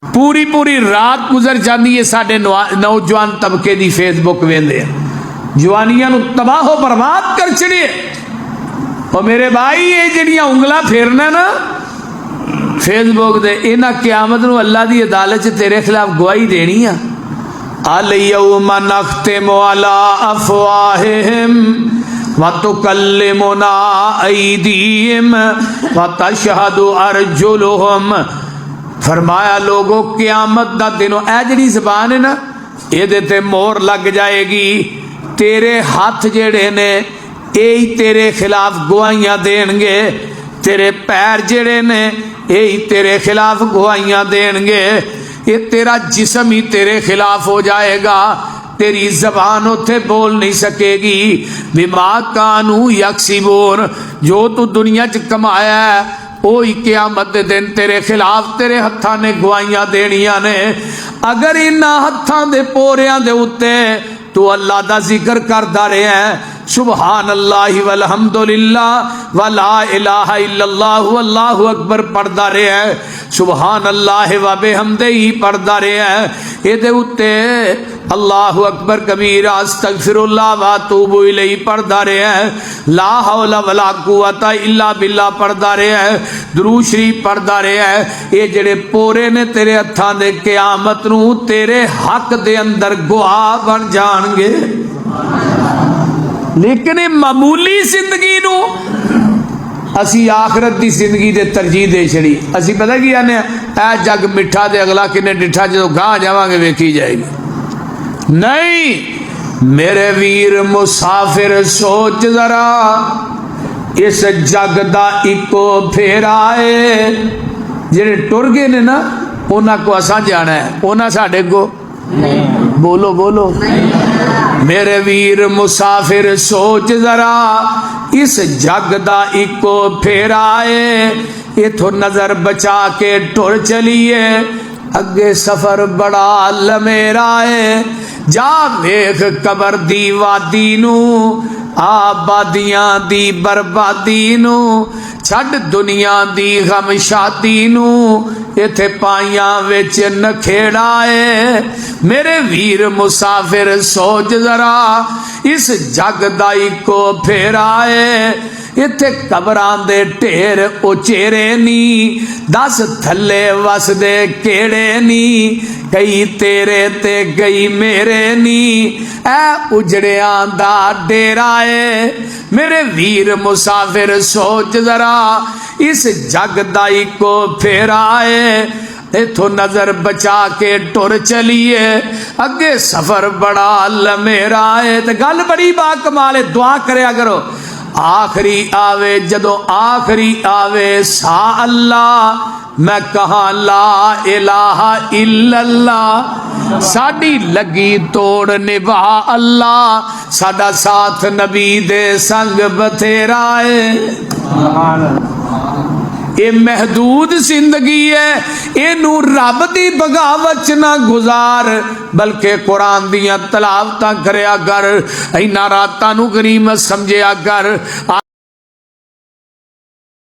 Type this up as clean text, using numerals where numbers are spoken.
पूरी पूरी रात गुजर जाती है साडे नौजवान तबके की फेसबुक वेंदे जवानियां नूं तबाहो बर्बाद कर छड़िए। और मेरे भाई ये जड़ियां उंगलां फेरना ना फेसबुक दे इन्हां क़यामत नूं अल्लाह दी अदालत च तेरे खिलाफ गवाही देनी आ। अल यौमा नख्तिमु अला अफ़वाहिहिम व तुकल्लिमुना अयदीहिम व तशहदु अर्जुलुहुम। फरमाया लोगो क़यामत दा दिन ऐ जिहड़ी ज़बान है ना इहदे ते मोहर लग जाएगी। तेरे हाथ जेड़े ने यही तेरे खिलाफ गवाहियां देणगे, तेरे पैर जेड़े ने यही तेरे खिलाफ गवाहियां देणगे। ये तेरा जिस्म ही तेरे खिलाफ हो जाएगा, तेरी जबान उत्थे बोल नहीं सकेगी। बिमा कानू यक्सिबून, जो तू दुनिया च कमाया है वही क़यामत दे दिन तेरे खिलाफ तेरे हत्थां ने गवाहियां देनियां ने। अगर इन्हां हत्थां दे पोरियां दे उत्ते तू अल्लाह दा जिक्र करदा रहा है, सुबहान अल्लाह वलहम्दुलिल्लाह वला इलाहा इल्लल्लाह अल्लाहु अकबर पढ़दा रहा है, सुबहान अल्लाह व बिहम्दिही पढ़दा रहा है, इहदे उत्ते अल्लाहु अकबर कबीरा अस्तगफिरुल्लाह व अतूबु इलैहि पढ़दा रहा है, ला हौला वला कुव्वता इल्ला बिल्लाह पढ़दा रहा है, दुरूद शरीफ पढ़दा रहा है। ये जेड़े पोरे ने तेरे हत्थां दे क़यामत नूं तेरे हक दे अंदर गवाह बन जाणगे। लेकिन ये मामूली जिंदगी नूं असी आखरत की जिंदगी दे तरजीह दे छड़ी। असी पता की आने ऐ जग मिठा ते अगला किने डिठा, जो गांह जावांगे वेखी जाएगी। नहीं मेरे वीर मुसाफिर सोच जरा, इस जग दा इको फेरा है। जेड़े टुर गए ने ना उन्हां को असां जाना है, उन्हां साडे को बोलो बोलो। मेरे वीर मुसाफिर सोच जरा, इस जग दा इको फेरा है। इथों नजर बचा के टुर चलिए, अगे सफर बड़ा लमेरा है। जा वेख कबर दी वादी नू, आबादियां दी बर्बादी नू, छड़ दुनिया दी गम शादी नू, इथे पाइयां विच नखेड़ा है। मेरे वीर मुसाफिर सोच जरा, इस जग दा इको फेरा है। इथे कबरां दे ढेर उचेरे नी, दस थल्ले वसदे केड़े नी, कई तेरे ते कई मेरे नी, ऐ उजड़ियां दा डेरा है। मेरे वीर मुसाफिर सोच जरा, इस जग दा इको फेरा है। इथों नजर बचा के टुर चलिए, अगे सफर बड़ा लमेरा है। ते गल बड़ी बाकमाल है, दुआ करया करो आखिरी आवे, जदों आखिरी आवे सा अल्लाह मैं कहा ला इलाहा इल्लल्लाह। साडी लगी तोड़ निभा अल्लाह, साडा साथ नबी दे संग बथेरा है। ये महदूद जिंदगी है, इनू रब दी बगावत ना गुजार, बल्कि कुरान दियां तलावतां करया कर, इन्हां रातां नू गनीमत समझिया कर।